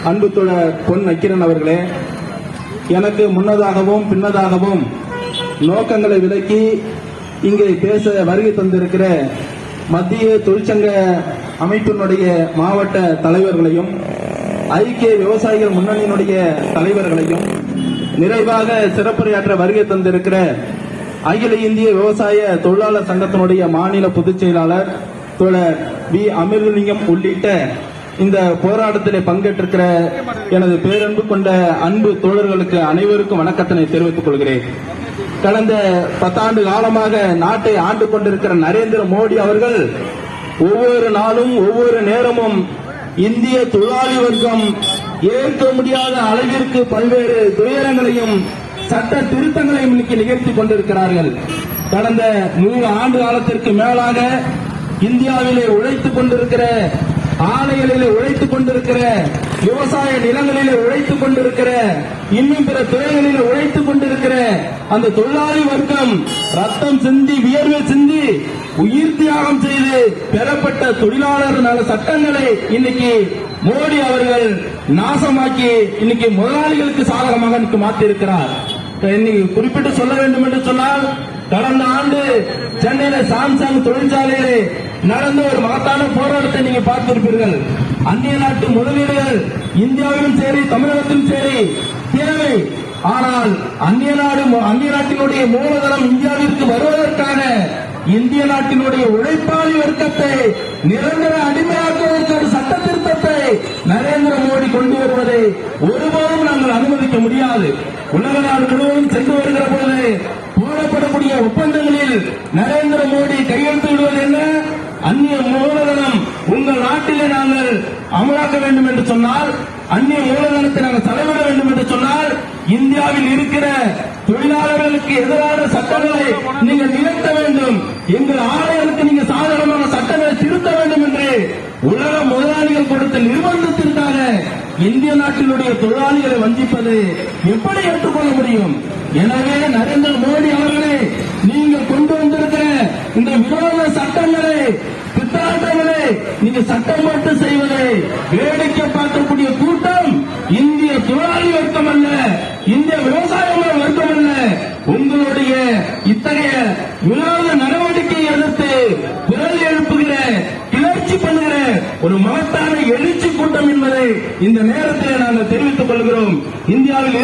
அன்பு தோழர் பொன் நக்கீரன் அவர்களே, எனக்கு முன்னதாகவும் பின்னதாகவும் நோக்கங்களை விலக்கி இங்கே பேச வருகை தந்திருக்கிற மத்திய தொழிற்சங்க அமைப்பினுடைய மாவட்ட தலைவர்களையும் ஐக்கிய விவசாயிகள் முன்னணியினுடைய தலைவர்களையும் நிறைவாக சிறப்புரையாற்ற வருகை தந்திருக்கிற அகில இந்திய விவசாய தொழிலாளர் சங்கத்தினுடைய மாநில பொதுச் செயலாளர் தோழர் வி அமிர்தலிங்கம் உள்ளிட்ட இந்த போராட்டத்திலே பங்கேற்றிருக்கிற எனது பேரன்பு கொண்ட அன்பு தோழர்களுக்கு அனைவருக்கும் வணக்கத்தினை தெரிவித்துக் கொள்கிறேன். கடந்த 10 ஆண்டு காலமாக நாட்டை ஆண்டு கொண்டிருக்கிற நரேந்திர மோடி அவர்கள் ஒவ்வொரு நாளும் ஒவ்வொரு நேரமும் இந்திய தொழிலாளி வர்க்கம் ஏற்க முடியாத அளவிற்கு பல்வேறு துயரங்களையும் சட்ட திருத்தங்களையும் இன்னைக்கு நிகழ்த்திக் கொண்டிருக்கிறார்கள். கடந்த 100 ஆண்டு காலத்திற்கு மேலாக இந்தியாவிலே உழைத்துக் கொண்டிருக்கிற ஆலைகளிலே உழைத்துக் கொண்டிருக்கிற விவசாய நிலங்களிலே உழைத்துக் கொண்டிருக்கிற இன்னும் பிற துறைகளிலே உழைத்துக் கொண்டிருக்கிற அந்த தொழிலாளி வர்க்கம் ரத்தம் சிந்தி வியர்வை சிந்தி உயிர் தியாகம் செய்து பெறப்பட்ட தொழிலாளர் நல சட்டங்களை இன்னைக்கு மோடி அவர்கள் நாசமாக்கி இன்னைக்கு முதலாளிகளுக்கு சாதகமாக இன்னைக்கு மாற்றியிருக்கிறார். இன்னைக்கு குறிப்பிட்டு சொல்ல வேண்டும் என்று சொன்னால், கடந்த ஆண்டு சென்னையில சாம்சங் தொழிற்சாலையிலே நடந்த ஒரு மகத்தான போராட்டத்தை நீங்க பார்த்திருப்பீர்கள். அந்நிய நாட்டு முதலீடுகள் இந்தியாவிலும் சரி தமிழகத்திலும் சரி தேவை. ஆனால் அந்நிய நாட்டினுடைய மூலதனம் இந்தியாவிற்கு வருவதற்கான இந்திய நாட்டினுடைய உழைப்பாளி வர்க்கத்தை நிரந்தர அடிமையாக்குவதற்கான சட்ட திருத்தத்தை நரேந்திர மோடி கொண்டு வருவதை ஒருபோதும் நாங்கள் அனுமதிக்க முடியாது. உலக நாடு முழுவதும் சென்று வருகிற போது போடப்படக்கூடிய ஒப்பந்தங்களில் நரேந்திர மோடி கையெழுத்து விடுவது என்ன? அந்நிய மூலதனம் உங்கள் நாட்டிலே நாங்கள் அமலாக்க வேண்டும் என்று சொன்னால், அந்நிய மூலதனத்தை நாங்கள் தலைவிட வேண்டும் என்று சொன்னால், இந்தியாவில் இருக்கிற தொழிலாளர்களுக்கு எதிரான சட்டங்களை நீங்கள் நிறுத்த வேண்டும், எங்கள் ஆலைகளுக்கு நீங்க சாதாரணமான சட்டங்களை திருத்த வேண்டும் என்று உலக முதலாளிகள் கொடுத்த நிர்பந்தத்திற்காக இந்திய நாட்டினுடைய தொழிலாளிகளை வஞ்சிப்பது எப்படி ஏற்றுக்கொள்ள முடியும்? எனவே நரேந்திர மோடி அவர்களே, நீங்கள் கொண்டு வந்திருக்கிற இந்த விரோத சட்டங்களை திட்டாட்டங்களை நீங்க சட்டம் போட்டு செய்வதை வேடிக்கை பார்க்கக்கூடிய கூட்டம் இந்திய தொழிலாளி வர்க்கம் அல்ல, இந்திய விவசாய வர்க்கம் அல்ல. உங்களுடைய இத்தகைய விரோத நடவடிக்கையை எதிர்த்து குரல் எழுப்புகிற கிளர்ச்சி பண்ணுகிற ஒரு மகத்தான எழுச்சி கூட்டம் என்பதை இந்த நேரத்தில் நாங்கள் தெரிவித்துக் கொள்கிறோம். இந்தியாவில்